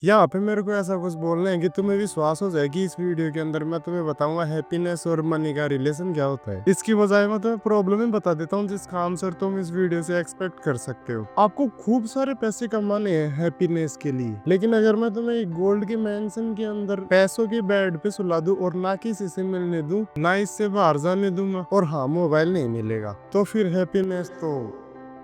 यहाँ पे मेरे को ऐसा कुछ बोलना है कि तुम्हें विश्वास हो जाए कि इस वीडियो के अंदर मैं तुम्हें बताऊंगा हैप्पीनेस और मनी का रिलेशन क्या होता है। इसकी बजाय मैं तुम्हें प्रॉब्लम ही बता देता हूँ जिसका आंसर तुम इस वीडियो से एक्सपेक्ट कर सकते हो। आपको खूब सारे पैसे कमाने हैं हैप्पीनेस के लिए, लेकिन अगर मैं तुम्हें एक गोल्ड के मैंशन के अंदर पैसों के बेड पे सुला दूं और ना किसी से मिलने दूं, ना इससे बाहर जाने दूंगा, और हाँ मोबाइल नहीं मिलेगा, तो फिर हैप्पीनेस तो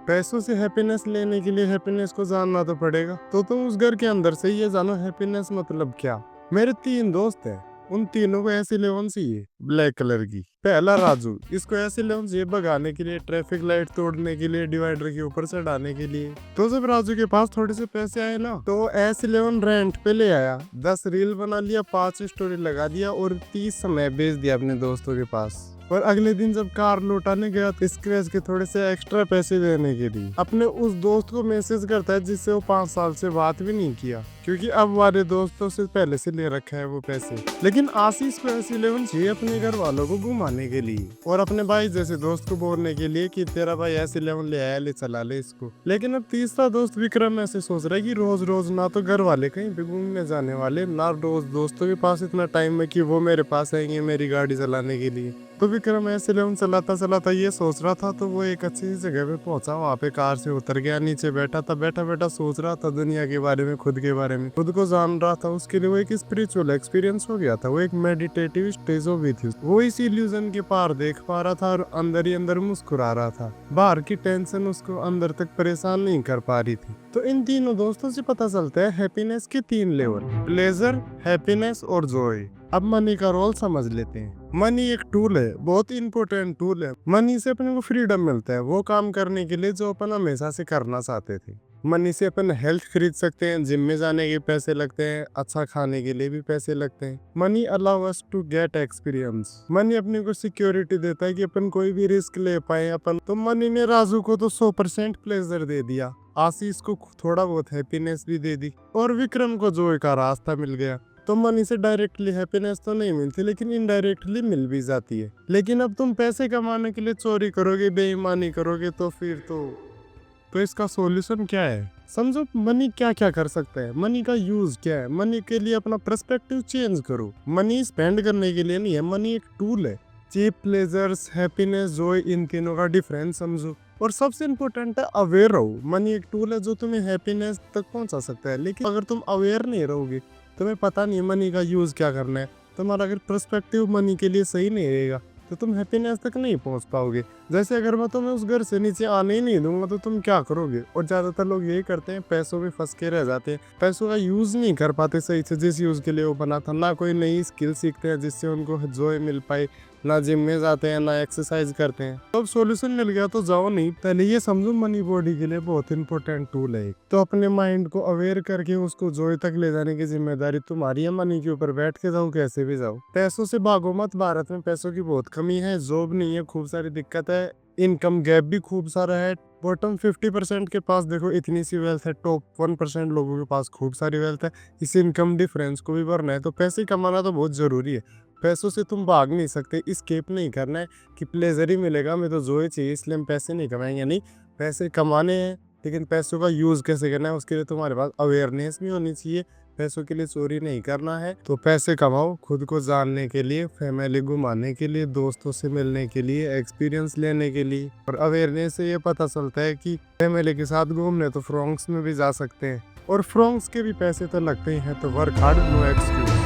पैसों से हैप्पीनेस लेने के लिए हैप्पीनेस को जानना तो पड़ेगा। तो तुम उस घर के अंदर से ये जानो हैप्पीनेस मतलब क्या। मेरे 3 दोस्त हैं, उन तीनों को ऐसी लेवन चाहिए ब्लैक कलर की। पहला राजू, इसको ऐसी लेवन चाहिए भगाने के लिए, ट्रैफिक लाइट तोड़ने के लिए, डिवाइडर के ऊपर चढ़ाने के लिए। तो जब राजू के पास थोड़े से पैसे आए ना, तो ऐसी लेवन रेंट पे ले आया, 10 रील बना लिया, 5 स्टोरी लगा दिया और 30 समय बेच दिया अपने दोस्तों के पास। और अगले दिन जब कार लौटाने गया तो स्क्रैच के थोड़े से एक्स्ट्रा पैसे देने के लिए अपने उस दोस्त को मैसेज करता है जिससे वो 5 साल से बात भी नहीं किया, क्योंकि अब वाले दोस्तों से पहले से ले रखा है वो पैसे। लेकिन आशीष को ऐसी लेवन चाहिए अपने घर वालों को घुमाने के लिए और अपने भाई जैसे दोस्त को बोलने के लिए कि तेरा भाई ऐसी लेवन ले आया, ले चला ले इसको। लेकिन अब तीसरा दोस्त विक्रम ऐसे सोच रहा है कि रोज रोज ना तो घर वाले कहीं पे घूमने जाने वाले, ना रोज दोस्तों के पास इतना टाइम है कि वो मेरे पास आएंगे मेरी गाड़ी चलाने के लिए। तो विक्रम ऐसे लेवन चलाता चलाता ये सोच रहा था, तो वो एक अच्छी सी जगह पे पहुंचा, वहाँ पे कार से उतर गया, नीचे बैठा था, बैठा बैठा सोच रहा था दुनिया के बारे में, खुद के बारे में, खुद को जान रहा था। उसके लिए वो एक स्पिरिचुअल एक्सपीरियंस हो गया था, वो एक मेडिटेटिव स्टेज हो गई थी। वो इस इल्यूजन के पार देख पा रहा था और अंदर ही अंदर मुस्कुरा रहा था। बाहर की टेंशन उसको अंदर तक परेशान नहीं कर पा रही थी। तो इन तीनों दोस्तों से पता चलता है हैप्पीनेस के 3 लेवल, प्लेजर, हैप्पीनेस और जॉय। अब मनी का रोल समझ लेते हैं। मनी एक टूल है, बहुत इंपॉर्टेंट टूल है। मनी से अपने को फ्रीडम मिलता है वो काम करने के लिए जो अपन हमेशा से करना चाहते थे। मनी से अपन हेल्थ खरीद सकते हैं, जिम में जाने के पैसे लगते हैं, अच्छा खाने के लिए भी पैसे लगते हैं। Money allow us to get experience. Money अपने को सिक्योरिटी देता है कि अपन कोई भी रिस्क ले पाए अपन। तो मनी ने राजू को तो 100% प्लेजर दे दिया, आशीष को थोड़ा बहुत हैप्पीनेस भी दे दी और विक्रम को जॉय का रास्ता मिल गया। तो मनी से डायरेक्टली हैप्पीनेस तो नहीं मिलती, लेकिन इनडायरेक्टली मिल भी जाती है। लेकिन अब तुम पैसे कमाने के लिए चोरी करोगे, बेईमानी करोगे, तो फिर तो इसका सॉल्यूशन क्या है। समझो मनी क्या क्या कर सकता है, मनी का यूज क्या है। मनी के लिए अपना पर्सपेक्टिव चेंज करो। मनी स्पेंड करने के लिए नहीं है, मनी एक टूल है। चीप प्लेजर्स, हैप्पीनेस, जॉय, इन तीनों का डिफरेंस समझो। और सबसे इम्पोर्टेंट है अवेयर रहो। मनी एक टूल है जो तुम्हें हैप्पीनेस तक पहुंचा सकता है, लेकिन अगर तुम अवेयर नहीं रहोगे, तुम्हें पता नहीं मनी का यूज क्या करना है, तुम्हारा अगर पर्सपेक्टिव मनी के लिए सही नहीं रहेगा, तो तुम हैप्पीनेस तक नहीं पहुंच पाओगे। जैसे अगर मैं तुम्हें उस घर से नीचे आने ही नहीं दूंगा तो तुम क्या करोगे। और ज्यादातर लोग यही करते हैं, पैसों में फंस के रह जाते हैं, पैसों का यूज नहीं कर पाते सही से जिस यूज के लिए वो बना था। ना कोई नई स्किल सीखते हैं जिससे उनको जॉय मिल पाए, ना जिम में जाते हैं, ना एक्सरसाइज करते हैं। तो अब सॉल्यूशन मिल गया तो जाओ नहीं, पहले ये समझो मनी बॉडी के लिए बहुत इंपॉर्टेंट टूल है। तो अपने माइंड को अवेयर करके उसको जॉय तक ले जाने की जिम्मेदारी तुम्हारी है। मनी के ऊपर बैठ के जाओ, कैसे भी जाओ, पैसों से भागो मत। भारत में पैसों की बहुत कमी है, जॉब नहीं है, खूब सारी दिक्कत है, इनकम गैप भी खूब सारा है। बॉटम 50% के पास देखो इतनी सी वेल्थ है, टॉप 1% लोगों के पास खूब सारी वेल्थ है। इस इनकम डिफरेंस को भी भरना है, तो पैसे कमाना तो बहुत जरूरी है। पैसों से तुम भाग नहीं सकते, स्केप नहीं करना है कि प्लेजर ही मिलेगा, मैं तो जॉय चाहिए इसलिए हम पैसे नहीं कमाएंगे। नहीं, पैसे कमाने हैं, लेकिन पैसों का यूज कैसे करना है उसके लिए तुम्हारे पास अवेयरनेस भी होनी चाहिए। पैसों के लिए चोरी नहीं करना है, तो पैसे कमाओ खुद को जानने के लिए, फैमिली घुमाने के लिए, दोस्तों से मिलने के लिए, एक्सपीरियंस लेने के लिए। और अवेयरनेस से ये पता चलता है कि फैमिली के साथ घूमने तो फ्रॉन्क्स में भी जा सकते हैं, और फ्रॉन्क्स के भी पैसे तो लगते ही हैं। तो वर्क हार्ड, नो एक्सक्यूज।